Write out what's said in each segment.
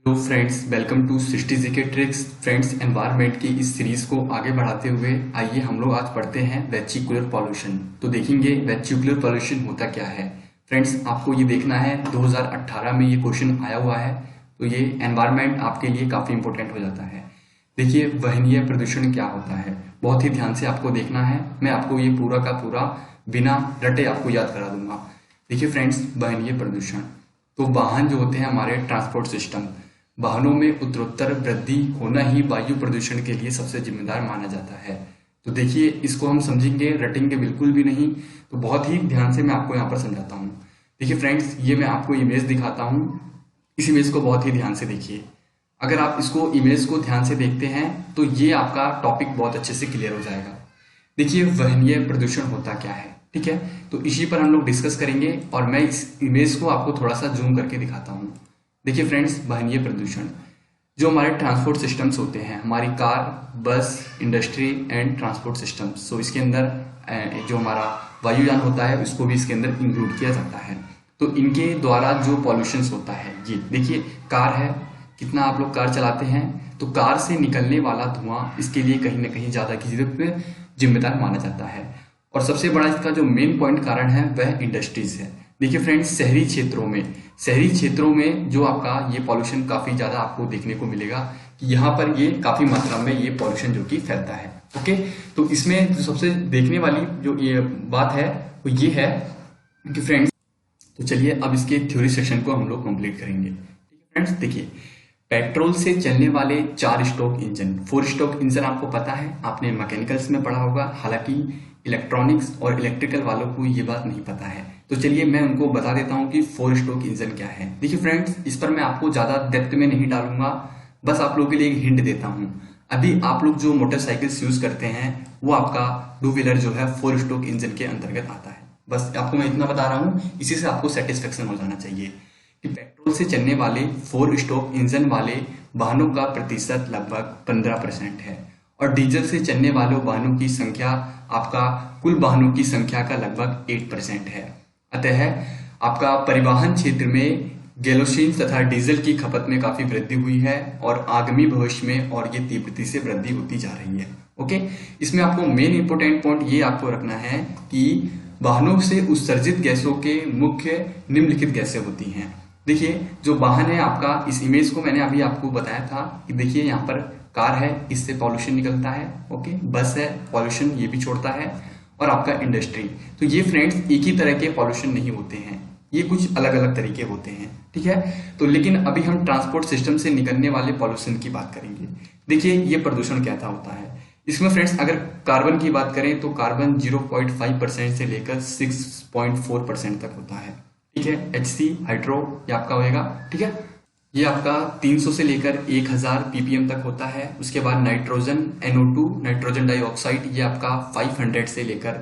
Hello friends, welcome to Srishti GK tricks. Friends, environment की इस series को आगे बढ़ाते हुए आइए हम लोग आज पढ़ते हैं वेसिकुलर पॉल्यूशन। तो देखेंगे वेसिकुलर पॉल्यूशन होता क्या है। फ्रेंड्स, आपको ये देखना है 2018 में ये क्वेश्चन आया हुआ है, तो ये एनवायरनमेंट आपके लिए काफी इंपॉर्टेंट हो जाता है। देखिए, वहनीय प्रदूषण क्या होता है, बहुत ही ध्यान से आपको देखना है। मैं आपको ये पूरा का पूरा बिना रटे आपको याद करा दूंगा। देखिए फ्रेंड्स, वहनीय प्रदूषण तो वाहन जो होते हैं हमारे ट्रांसपोर्ट सिस्टम, वाहनों में उत्तरोत्तर वृद्धि होना ही वायु प्रदूषण के लिए सबसे जिम्मेदार माना जाता है। तो देखिए, इसको हम समझेंगे, रटेंगे बिल्कुल भी नहीं। तो बहुत ही ध्यान से मैं आपको यहाँ पर समझाता हूँ। देखिए फ्रेंड्स, ये मैं आपको इमेज दिखाता हूँ। इस इमेज को बहुत ही ध्यान से देखिए। अगर आप इसको इमेज को ध्यान से देखते हैं तो ये आपका टॉपिक बहुत अच्छे से क्लियर हो जाएगा। देखिए, वहनीय प्रदूषण होता क्या है, ठीक है। तो इसी पर हम लोग डिस्कस करेंगे और मैं इस इमेज को आपको थोड़ा सा जूम करके दिखाता हूँ। देखिए फ्रेंड्स, वहनीय प्रदूषण जो हमारे ट्रांसपोर्ट सिस्टम्स होते हैं, हमारी कार, बस, इंडस्ट्री एंड ट्रांसपोर्ट सिस्टम्स, सो इसके अंदर जो हमारा वायुयान होता है उसको भी इसके अंदर इंक्लूड किया जाता है। तो इनके द्वारा जो पॉल्यूशन होता है, ये देखिए कार है, कितना आप लोग कार चलाते हैं, तो कार से निकलने वाला धुआं इसके लिए कहीं ना कहीं ज्यादा की जिम्मेदार माना जाता है। और सबसे बड़ा इसका जो मेन पॉइंट कारण है वह इंडस्ट्रीज है। देखिए फ्रेंड्स, शहरी क्षेत्रों में जो आपका ये पॉल्यूशन काफी ज्यादा आपको देखने को मिलेगा कि यहाँ पर ये काफी मात्रा में ये पॉल्यूशन जो कि फैलता है। ओके, तो इसमें जो सबसे देखने वाली जो ये बात है वो ये है कि फ्रेंड्स, तो चलिए अब इसके थ्योरी सेक्शन को हम लोग कंप्लीट करेंगे। फ्रेंड्स देखिए, पेट्रोल से चलने वाले 4 स्ट्रोक इंजन, 4 स्ट्रोक इंजन आपको पता है, आपने मैकेनिकल्स में पढ़ा होगा। हालांकि इलेक्ट्रॉनिक्स और इलेक्ट्रिकल वालों को ये बात नहीं पता है, तो चलिए मैं उनको बता देता हूँ कि 4 स्ट्रोक इंजन क्या है। देखिए फ्रेंड्स, इस पर मैं आपको ज्यादा डेप्थ में नहीं डालूंगा, बस आप लोगों के लिए एक हिंट देता हूँ। अभी आप लोग जो मोटरसाइकिल्स यूज करते हैं वो आपका 2 व्हीलर जो है 4 स्ट्रोक इंजन के अंतर्गत आता है। बस आपको मैं इतना बता रहा हूँ, इसी से आपको सेटिस्फेक्शन हो जाना चाहिए कि पेट्रोल से चलने वाले 4 स्ट्रोक इंजन वाले वाहनों का प्रतिशत लगभग 15% है और डीजल से चलने वाले वाहनों की संख्या आपका कुल वाहनों की संख्या का लगभग 8% है। अतः आपका परिवहन क्षेत्र में गैसोलीन तथा डीजल की खपत में काफी वृद्धि हुई है और आगामी भविष्य में और ये तीव्रता से वृद्धि होती जा रही है। ओके, इसमें आपको मेन इंपोर्टेंट पॉइंट ये आपको रखना है कि वाहनों से उत्सर्जित गैसों के मुख्य निम्नलिखित गैसें होती हैं। देखिए, जो वाहन है आपका, इस इमेज को मैंने अभी आपको बताया था कि देखिए यहाँ पर कार है, इससे पॉल्यूशन निकलता है। ओके, बस है, पॉल्यूशन ये भी छोड़ता है, और आपका इंडस्ट्री। तो ये फ्रेंड्स एक ही तरह के पॉल्यूशन नहीं होते हैं, ये कुछ अलग अलग तरीके होते हैं, ठीक है। तो लेकिन अभी हम ट्रांसपोर्ट सिस्टम से निकलने वाले पॉल्यूशन की बात करेंगे। देखिए, ये प्रदूषण क्या होता है। इसमें फ्रेंड्स अगर कार्बन की बात करें तो कार्बन 0.5% से लेकर 6.4% तक होता है, ठीक है। HC हाइड्रो ये आपका होएगा, ठीक है। ये आपका 300 से लेकर 1000 ppm तक होता है। उसके बाद नाइट्रोजन NO2 नाइट्रोजन डाइऑक्साइड ये आपका 500 से लेकर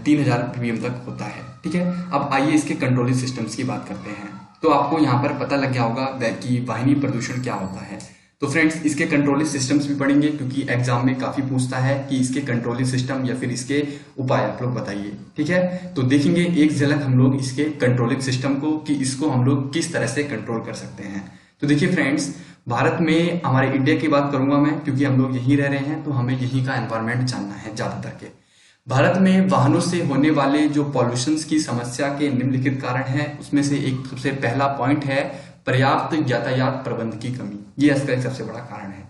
3000 ppm तक होता है, ठीक है। अब आइए इसके कंट्रोलिंग सिस्टम्स की बात करते हैं। तो आपको यहाँ पर पता लग गया होगा कि वाहिनी प्रदूषण क्या होता है। तो फ्रेंड्स, इसके कंट्रोलिंग सिस्टम्स भी पढ़ेंगे क्योंकि एग्जाम में काफी पूछता है कि इसके कंट्रोलिंग सिस्टम या फिर इसके उपाय आप लोग बताइए, ठीक है। तो देखेंगे एक झलक हम लोग इसके कंट्रोलिंग सिस्टम को कि इसको हम लोग किस तरह से कंट्रोल कर सकते हैं। तो देखिए फ्रेंड्स, भारत में हमारे इंडिया की बात करूंगा मैं क्योंकि हम लोग यहीं रह रहे हैं, तो हमें यहीं का एनवायरमेंट जानना है ज्यादातर के। भारत में वाहनों से होने वाले जो पॉल्यूशन की समस्या के निम्नलिखित कारण है, उसमें से एक सबसे पहला पॉइंट है पर्याप्त यातायात प्रबंध की कमी। ये इसका एक सबसे बड़ा कारण है।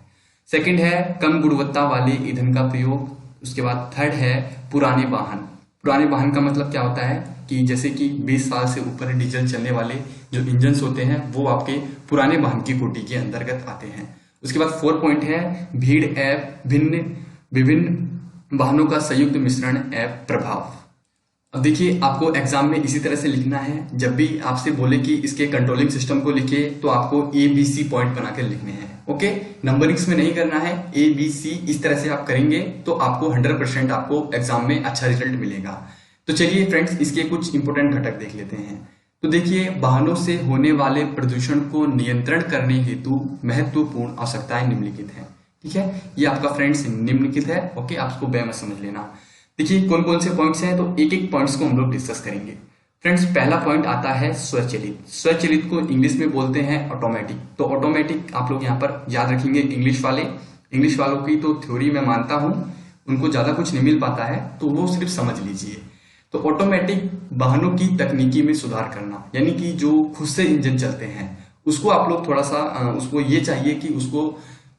सेकंड है कम गुणवत्ता वाले ईंधन का प्रयोग। उसके बाद थर्ड है पुराने वाहन। पुराने वाहन का मतलब क्या होता है कि जैसे कि 20 साल से ऊपर डीजल चलने वाले जो इंजन होते हैं वो आपके पुराने वाहन की कोटि के अंतर्गत आते हैं। उसके बाद 4 पॉइंट है भीड़ एवं विभिन्न वाहनों का संयुक्त मिश्रण एवं प्रभाव। अब देखिए, आपको एग्जाम में इसी तरह से लिखना है। जब भी आपसे बोले कि इसके कंट्रोलिंग सिस्टम को लिखे तो आपको ABC पॉइंट बनाकर लिखने हैं। ओके, नंबरिंग्स में नहीं करना है, ABC इस तरह से आप करेंगे तो आपको 100% आपको एग्जाम में अच्छा रिजल्ट मिलेगा। तो चलिए फ्रेंड्स, इसके कुछ इंपोर्टेंट घटक देख लेते हैं। तो देखिए, वाहनों से होने वाले प्रदूषण को नियंत्रण करने हेतु महत्वपूर्ण आवश्यकताएं निम्नलिखित है, ठीक है। ये आपका फ्रेंड्स निम्नलिखित है। ओके, आप इसको बे में समझ लेना। देखिए कौन कौन से पॉइंट्स हैं, तो एक एक पॉइंट्स को हम लोग डिस्कस करेंगे। फ्रेंड्स, पहला पॉइंट आता है स्वचालित। स्वचालित को इंग्लिश में बोलते हैं ऑटोमेटिक। तो ऑटोमेटिक आप लोग यहाँ पर याद रखेंगे। इंग्लिश वालों की तो थ्योरी मैं मानता हूँ उनको ज्यादा कुछ नहीं मिल पाता है, तो वो सिर्फ समझ लीजिए। तो ऑटोमेटिक वाहनों की तकनीकी में सुधार करना, यानी कि जो खुद से इंजन चलते हैं उसको आप लोग थोड़ा सा उसको ये चाहिए कि उसको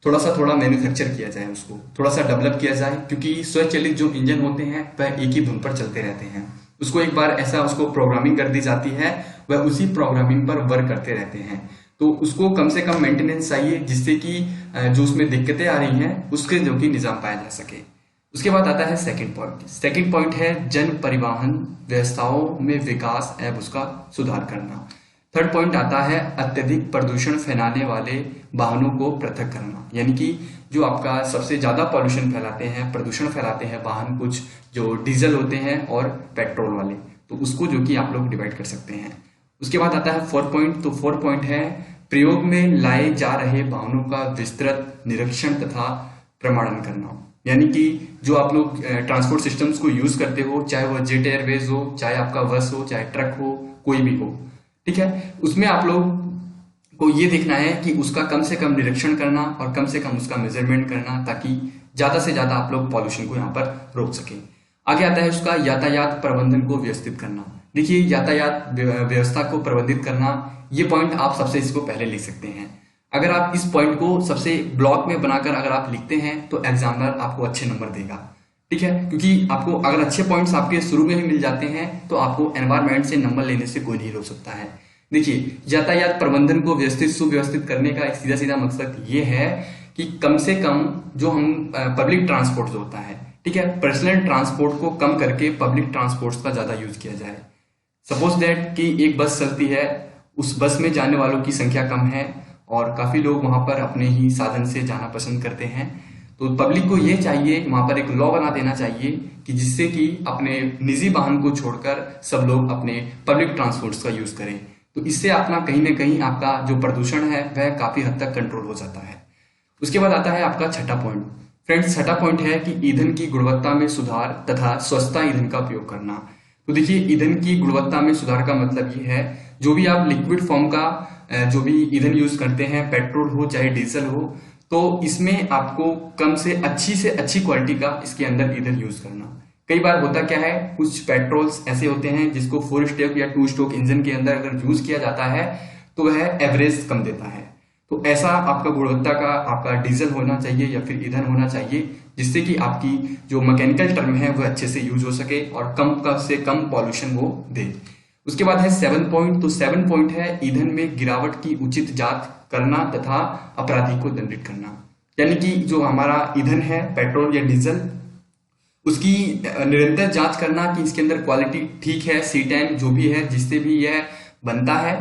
थोड़ा मैन्युफैक्चर किया जाए, उसको थोड़ा सा डेवलप किया जाए, क्योंकि स्वचालित जो इंजन होते हैं वह एक ही धुन पर चलते रहते हैं। उसको एक बार ऐसा उसको प्रोग्रामिंग कर दी जाती है, वह उसी प्रोग्रामिंग पर वर्क करते रहते हैं। तो उसको कम से कम मेंटेनेंस चाहिए, जिससे कि जो उसमें दिक्कतें आ रही हैं उसके जो कि निजाम पाया जा सके। उसके बाद आता है सेकंड पॉइंट है जन परिवहन व्यवस्थाओं में विकास एवं उसका सुधार करना। थर्ड पॉइंट आता है अत्यधिक प्रदूषण फैलाने वाले वाहनों को पृथक करना, यानी कि जो आपका सबसे ज्यादा पॉल्यूशन फैलाते हैं, प्रदूषण फैलाते हैं वाहन, कुछ जो डीजल होते हैं और पेट्रोल वाले, तो उसको जो कि आप लोग डिवाइड कर सकते हैं। उसके बाद आता है फोर्थ पॉइंट। तो फोर्थ पॉइंट है प्रयोग में लाए जा रहे वाहनों का विस्तृत निरीक्षण तथा प्रमाणन करना, यानी कि जो आप लोग ट्रांसपोर्ट सिस्टम्स को यूज करते हो, चाहे वो जेट एयरवेज हो, चाहे आपका बस हो, चाहे ट्रक हो, कोई भी हो, ठीक है, उसमें आप लोग को ये देखना है कि उसका कम से कम निरीक्षण करना और कम से कम उसका मेजरमेंट करना, ताकि ज्यादा से ज्यादा आप लोग पॉल्यूशन को यहाँ पर रोक सके। आगे आता है उसका यातायात प्रबंधन को व्यवस्थित करना। देखिए, यातायात व्यवस्था को प्रबंधित करना, ये पॉइंट आप सबसे इसको पहले लिख सकते हैं। अगर आप इस पॉइंट को सबसे ब्लॉक में बनाकर अगर आप लिखते हैं तो एग्जामिनर आपको अच्छे नंबर देगा, ठीक है, क्योंकि आपको अगर अच्छे पॉइंट्स आपके शुरू में ही मिल जाते हैं तो आपको एनवायरमेंट से नंबर लेने से कोई नहीं रोक सकता है। देखिए, यातायात प्रबंधन को व्यवस्थित सुव्यवस्थित करने का एक सीधा सीधा मकसद ये है कि कम से कम जो हम पब्लिक ट्रांसपोर्ट जो होता है, ठीक है, पर्सनल ट्रांसपोर्ट को कम करके पब्लिक ट्रांसपोर्ट का ज्यादा यूज किया जाए। सपोज दैट कि एक बस चलती है, उस बस में जाने वालों की संख्या कम है और काफी लोग वहां पर अपने ही साधन से जाना पसंद करते हैं, तो पब्लिक को ये चाहिए, वहां पर एक लॉ बना देना चाहिए कि जिससे कि अपने निजी वाहन को छोड़कर सब लोग अपने पब्लिक ट्रांसपोर्ट का यूज करें। तो इससे अपना कहीं ना कहीं आपका जो प्रदूषण है वह काफी हद तक कंट्रोल हो जाता है। उसके बाद आता है आपका छठा पॉइंट। फ्रेंड्स, छठा पॉइंट है कि ईंधन की गुणवत्ता में सुधार तथा स्वच्छता ईंधन का उपयोग करना। तो देखिए, ईंधन की गुणवत्ता में सुधार का मतलब ये है, जो भी आप लिक्विड फॉर्म का जो भी ईंधन यूज करते हैं, पेट्रोल हो चाहे डीजल हो, तो इसमें आपको कम से अच्छी क्वालिटी का इसके अंदर ईंधन यूज करना। कई बार होता क्या है, कुछ पेट्रोल्स ऐसे होते हैं जिसको 4 स्ट्रोक या 2 स्ट्रोक इंजन के अंदर अगर यूज किया जाता है तो वह एवरेज कम देता है। तो ऐसा आपका गुणवत्ता का आपका डीजल होना चाहिए या फिर ईंधन होना चाहिए, जिससे कि आपकी जो मैकेनिकल टर्म है वह अच्छे से यूज हो सके और कम से कम पॉल्यूशन वो दे। उसके बाद है 7 पॉइंट। तो 7 पॉइंट है ईंधन में गिरावट की उचित जांच करना तथा अपराधी को दंडित करना, यानी कि जो हमारा ईंधन है पेट्रोल या डीजल, उसकी निरंतर जांच करना कि इसके अंदर क्वालिटी ठीक है, C10 जो भी है जिससे भी यह बनता है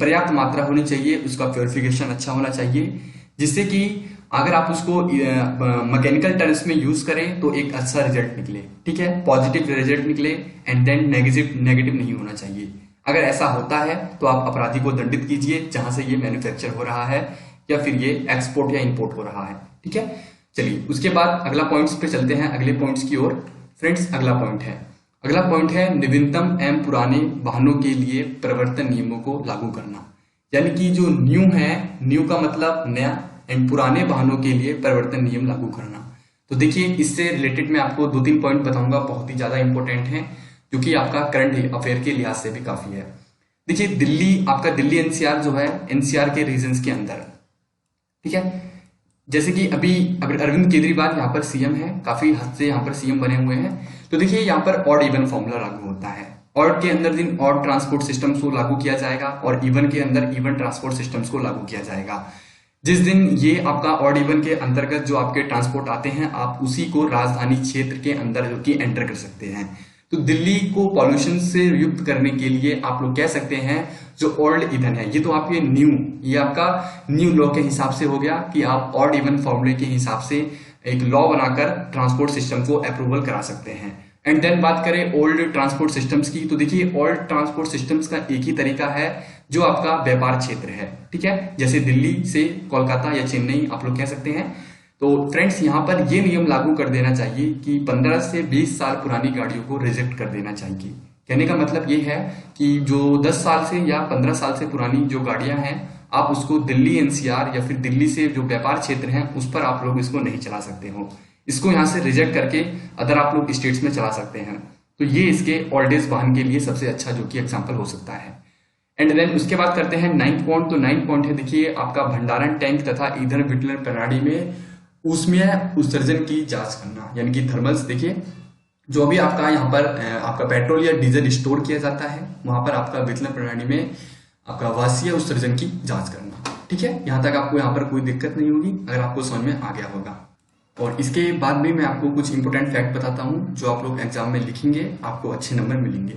पर्याप्त मात्रा होनी चाहिए, उसका प्योरिफिकेशन अच्छा होना चाहिए, जिससे कि अगर आप उसको मैकेनिकल टर्म्स में यूज करें तो एक अच्छा रिजल्ट निकले, ठीक है, पॉजिटिव रिजल्ट निकले, एंड देन नेगेटिव नहीं होना चाहिए। अगर ऐसा होता है तो आप अपराधी को दंडित कीजिए जहां से ये मैन्युफैक्चर हो रहा है या फिर ये एक्सपोर्ट या इंपोर्ट हो रहा है, ठीक है। चलिए, उसके बाद अगला पॉइंट्स पे चलते हैं, अगले पॉइंट्स की ओर। फ्रेंड्स, अगला पॉइंट है नवीनतम एवं पुराने वाहनों के लिए प्रवर्तन नियमों को लागू करना, यानी कि जो न्यू का मतलब नया, एंड पुराने वाहनों के लिए प्रवर्तन नियम लागू करना। तो देखिए, इससे रिलेटेड मैं आपको 2-3 पॉइंट बताऊंगा, बहुत ही ज्यादा इंपॉर्टेंट है, जो कि आपका करंट अफेयर के लिहाज से भी काफी है। देखिए, दिल्ली एनसीआर जो है, एनसीआर के रीजन्स के अंदर, ठीक है, जैसे कि अभी अगर अरविंद केजरीवाल यहाँ पर सीएम है, काफी हद से यहाँ पर सीएम बने हुए हैं, तो देखिए यहाँ पर ऑड इवन फॉर्मूला लागू होता है। ऑड के अंदर दिन ऑड ट्रांसपोर्ट सिस्टम्स को लागू किया जाएगा और इवन के अंदर इवन ट्रांसपोर्ट सिस्टम्स को लागू किया जाएगा। जिस दिन ये आपका ऑड इवन के अंतर्गत जो आपके ट्रांसपोर्ट आते हैं, आप उसी को राजधानी क्षेत्र के अंदर जो कि एंटर कर सकते हैं। तो दिल्ली को पॉल्यूशन से युक्त करने के लिए आप लोग कह सकते हैं जो ओल्ड ईंधन है, ये तो आपके ये आपका न्यू लॉ के हिसाब से हो गया कि आप ऑड इवन फॉर्मूले के हिसाब से एक लॉ बनाकर ट्रांसपोर्ट सिस्टम को अप्रूवल करा सकते हैं। एंड देन बात करें ओल्ड ट्रांसपोर्ट सिस्टम्स की, तो देखिए ओल्ड ट्रांसपोर्ट सिस्टम्स का एक ही तरीका है जो आपका व्यापार क्षेत्र है, ठीक है, जैसे दिल्ली से कोलकाता या चेन्नई आप लोग कह सकते हैं। तो फ्रेंड्स, यहाँ पर ये नियम लागू कर देना चाहिए कि 15 से 20 साल पुरानी गाड़ियों को रिजेक्ट कर देना चाहिए, कहने का मतलब ये है कि जो 10 साल से या 15 साल से पुरानी जो गाड़ियां हैं, आप उसको दिल्ली एनसीआर या फिर दिल्ली से जो व्यापार क्षेत्र हैं उस पर आप लोग इसको नहीं चला सकते हो। इसको यहाँ से रिजेक्ट करके अदर आप लोग स्टेट्स में चला सकते हैं। तो ये इसके ओल्ड एज वाहन के लिए सबसे अच्छा जो कि एग्जाम्पल हो सकता है। एंड देन उसके बाद करते हैं 9th पॉइंट। तो 9th पॉइंट है, देखिए आपका भंडारण टैंक तथा ईंधन वितरण प्रणाली में ऊष्मीय उत्सर्जन की जांच करना, यानी कि थर्मल्स। देखिए जो भी आपका यहाँ पर आपका पेट्रोल या डीजल स्टोर किया जाता है, वहां पर आपका वितरण प्रणाली में आपका वाष्पीय उत्सर्जन की जांच करना। ठीक है, यहाँ तक आपको यहाँ पर कोई दिक्कत नहीं होगी अगर आपको समझ में आ गया होगा। और इसके बाद भी मैं आपको कुछ इंपॉर्टेंट फैक्ट बताता हूँ जो आप लोग एग्जाम में लिखेंगे, आपको अच्छे नंबर मिलेंगे।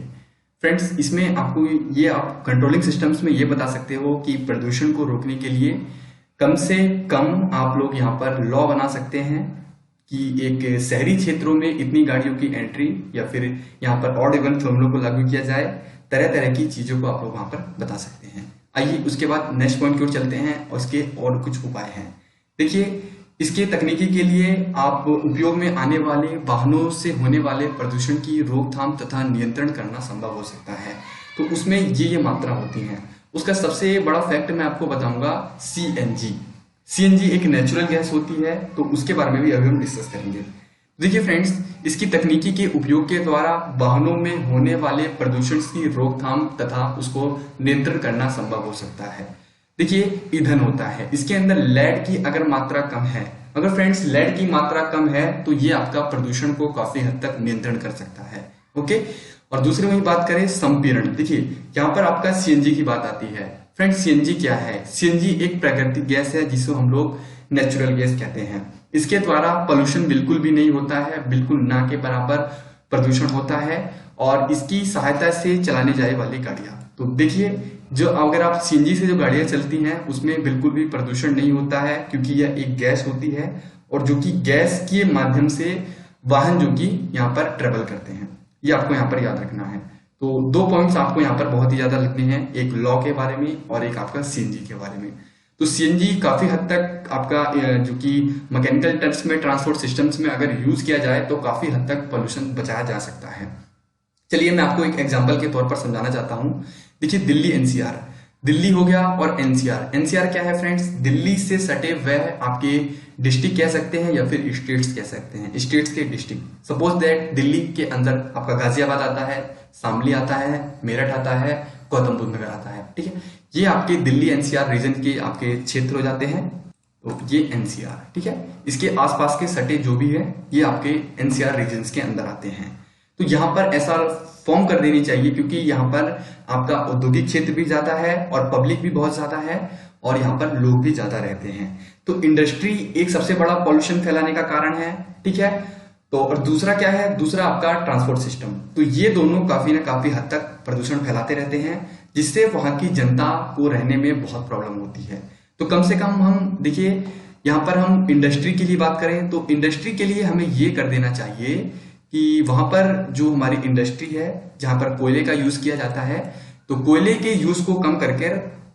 फ्रेंड्स, इसमें आपको ये आप कंट्रोलिंग सिस्टम्स में ये बता सकते हो कि प्रदूषण को रोकने के लिए कम से कम आप लोग यहाँ पर लॉ बना सकते हैं कि एक शहरी क्षेत्रों में इतनी गाड़ियों की एंट्री, या फिर यहाँ पर ऑड इवन फॉर्मूलों को लागू किया जाए। तरह तरह की चीजों को आप लोग वहां पर बता सकते हैं। आइए उसके बाद नेक्स्ट पॉइंट की ओर चलते हैं और इसके और कुछ उपाय हैं। देखिए इसके तकनीकी के लिए आप उपयोग में आने वाले वाहनों से होने वाले प्रदूषण की रोकथाम तथा नियंत्रण करना संभव हो सकता है। तो उसमें ये मात्रा होती हैं। उसका सबसे बड़ा फैक्ट मैं आपको बताऊंगा सीएनजी। सीएनजी एक नेचुरल गैस होती है, तो उसके बारे में भी अभी हम डिस्कस करेंगे। देखिए फ्रेंड्स, इसकी तकनीकी के उपयोग के द्वारा वाहनों में होने वाले प्रदूषण की रोकथाम तथा उसको नियंत्रण करना संभव हो सकता है। देखिए ईंधन होता है, इसके अंदर लेड की अगर मात्रा कम है, अगर फ्रेंड्स लेड की मात्रा कम है तो ये आपका प्रदूषण को काफी हद तक नियंत्रण कर सकता है। ओके, और दूसरी वही बात करें संपीड़न। देखिए यहाँ पर आपका सीएनजी की बात आती है। फ्रेंड्स सीएनजी क्या है? सीएनजी एक प्राकृतिक गैस है जिसको हम लोग नेचुरल गैस कहते हैं। इसके द्वारा पोल्यूशन बिल्कुल भी नहीं होता है, बिल्कुल ना के बराबर प्रदूषण होता है, और इसकी सहायता से चलाने जाने वाली गाड़ियां। तो देखिए जो अगर आप सीएनजी से जो गाड़ियां चलती हैं उसमें बिल्कुल भी प्रदूषण नहीं होता है, क्योंकि यह एक गैस होती है और जो कि गैस के माध्यम से वाहन जो कि यहाँ पर ट्रेवल करते हैं। ये आपको यहाँ पर याद रखना है। तो दो पॉइंट्स आपको यहाँ पर बहुत ही ज्यादा लिखने हैं, एक लॉ के बारे में और एक आपका सीएनजी के बारे में। तो सीएनजी काफी हद तक आपका जो कि मैकेनिकल टर्म्स में ट्रांसपोर्ट सिस्टम्स में अगर यूज किया जाए तो काफी हद तक पोल्यूशन बचाया जा सकता है। चलिए मैं आपको एक एग्जांपल के तौर पर समझाना चाहता हूं। देखिए दिल्ली एनसीआर, दिल्ली हो गया, और एनसीआर। एनसीआर क्या है फ्रेंड्स? दिल्ली से सटे वह आपके डिस्ट्रिक्ट कह सकते हैं या फिर स्टेट्स कह सकते हैं, स्टेट्स के डिस्ट्रिक्ट। सपोज दैट दिल्ली के अंदर आपका गाजियाबाद आता है, शामली आता है, मेरठ आता है, गौतम बुद्ध नगर आता है। ठीक है, ये आपके दिल्ली एनसीआर रीजन के आपके क्षेत्र हो जाते हैं। तो ये एनसीआर, ठीक है, इसके आसपास के सटे जो भी है ये आपके एनसीआर रीजन के अंदर आते हैं। तो यहाँ पर ऐसा फॉर्म कर देनी चाहिए, क्योंकि यहाँ पर आपका औद्योगिक क्षेत्र भी ज्यादा है और पब्लिक भी बहुत ज्यादा है और यहाँ पर लोग भी ज्यादा रहते हैं। तो इंडस्ट्री एक सबसे बड़ा पॉल्यूशन फैलाने का कारण है। ठीक है, तो और दूसरा क्या है? दूसरा आपका ट्रांसपोर्ट सिस्टम। तो ये दोनों काफी ना काफी हद तक प्रदूषण फैलाते रहते हैं, जिससे वहां की जनता को रहने में बहुत प्रॉब्लम होती है। तो कम से कम हम देखिए यहाँ पर हम इंडस्ट्री के लिए बात करें तो इंडस्ट्री के लिए हमें ये कर देना चाहिए कि वहां पर जो हमारी इंडस्ट्री है जहां पर कोयले का यूज किया जाता है, तो कोयले के यूज को कम करके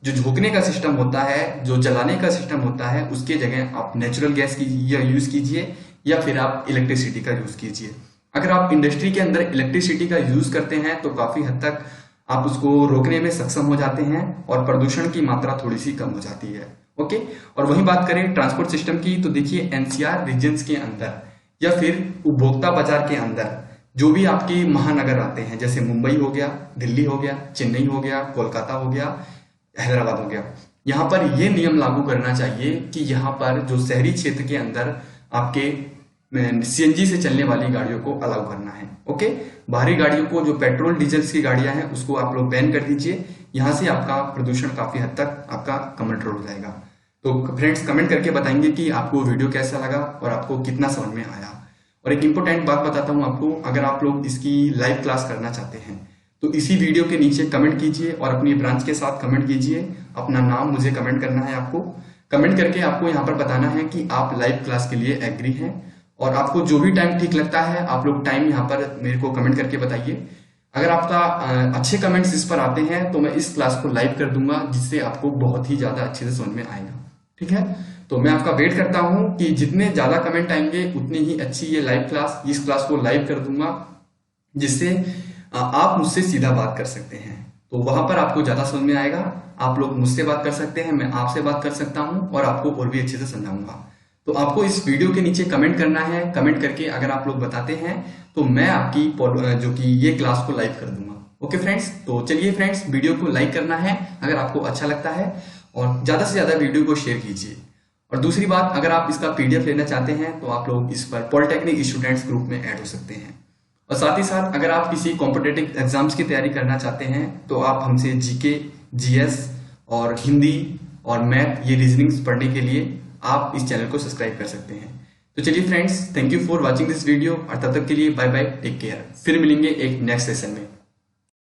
जो झोंकने का सिस्टम होता है, जो जलाने का सिस्टम होता है, उसके जगह आप नेचुरल गैस की यूज कीजिए या फिर आप इलेक्ट्रिसिटी का यूज कीजिए। अगर आप इंडस्ट्री के अंदर इलेक्ट्रिसिटी का यूज करते हैं तो काफी हद तक आप उसको रोकने में सक्षम हो जाते हैं और प्रदूषण की मात्रा थोड़ी सी कम हो जाती है। ओके, और वही बात करें ट्रांसपोर्ट सिस्टम की, तो देखिए एनसीआर रीजन्स के अंदर या फिर उपभोक्ता बाजार के अंदर जो भी आपके महानगर आते हैं, जैसे मुंबई हो गया, दिल्ली हो गया, चेन्नई हो गया, कोलकाता हो गया, हैदराबाद हो गया, यहाँ पर ये नियम लागू करना चाहिए कि यहाँ पर जो शहरी क्षेत्र के अंदर आपके सीएनजी से चलने वाली गाड़ियों को अलाउ करना है। ओके, बाहरी गाड़ियों को जो पेट्रोल डीजल की गाड़ियां हैं उसको आप लोग बैन कर दीजिए। यहाँ से आपका प्रदूषण काफी हद तक आपका कंट्रोल हो जाएगा। तो फ्रेंड्स कमेंट करके बताएंगे कि आपको वीडियो कैसा लगा और आपको कितना समझ में आया। और एक इंपॉर्टेंट बात बताता हूँ आपको, अगर आप लोग इसकी लाइव क्लास करना चाहते हैं तो इसी वीडियो के नीचे कमेंट कीजिए और अपनी ब्रांच के साथ कमेंट कीजिए। अपना नाम मुझे कमेंट करना है, आपको कमेंट करके आपको यहाँ पर बताना है कि आप लाइव क्लास के लिए एग्री हैं, और आपको जो भी टाइम ठीक लगता है आप लोग टाइम यहाँ पर मेरे को कमेंट करके बताइए। अगर आपका अच्छे कमेंट्स इस पर आते हैं तो मैं इस क्लास को लाइव कर दूंगा, जिससे आपको बहुत ही ज्यादा अच्छे से समझ में आएगा। ठीक है, तो मैं आपका वेट करता हूं कि जितने ज्यादा कमेंट आएंगे उतनी ही अच्छी ये लाइव क्लास, इस क्लास को लाइव कर दूंगा, जिससे आप मुझसे सीधा बात कर सकते हैं, तो वहां पर आपको ज्यादा समझ में आएगा। आप लोग मुझसे बात कर सकते हैं, मैं आपसे बात कर सकता हूं और आपको और भी अच्छे से समझाऊंगा। तो आपको इस वीडियो के नीचे कमेंट करना है। कमेंट करके अगर आप लोग बताते हैं तो मैं आपकी जो कि ये क्लास को लाइव कर दूंगा। ओके फ्रेंड्स, तो चलिए फ्रेंड्स, वीडियो को लाइक करना है अगर आपको अच्छा लगता है और ज्यादा से ज्यादा वीडियो को शेयर कीजिए। और दूसरी बात, अगर आप इसका पीडीएफ लेना चाहते हैं तो आप लोग इस पर पॉलिटेक्निक स्टूडेंट्स ग्रुप में ऐड हो सकते हैं। और साथ ही साथ अगर आप किसी कॉम्पिटेटिव एग्जाम्स की तैयारी करना चाहते हैं तो आप हमसे जीके, जीएस और हिंदी और मैथ, ये रीजनिंग्स पढ़ने के लिए आप इस चैनल को सब्सक्राइब कर सकते हैं। तो चलिए friends, thank you for watching this video और तब तक के लिए बाय बाय, टेक केयर। फिर मिलेंगे एक नेक्स्ट सेशन में।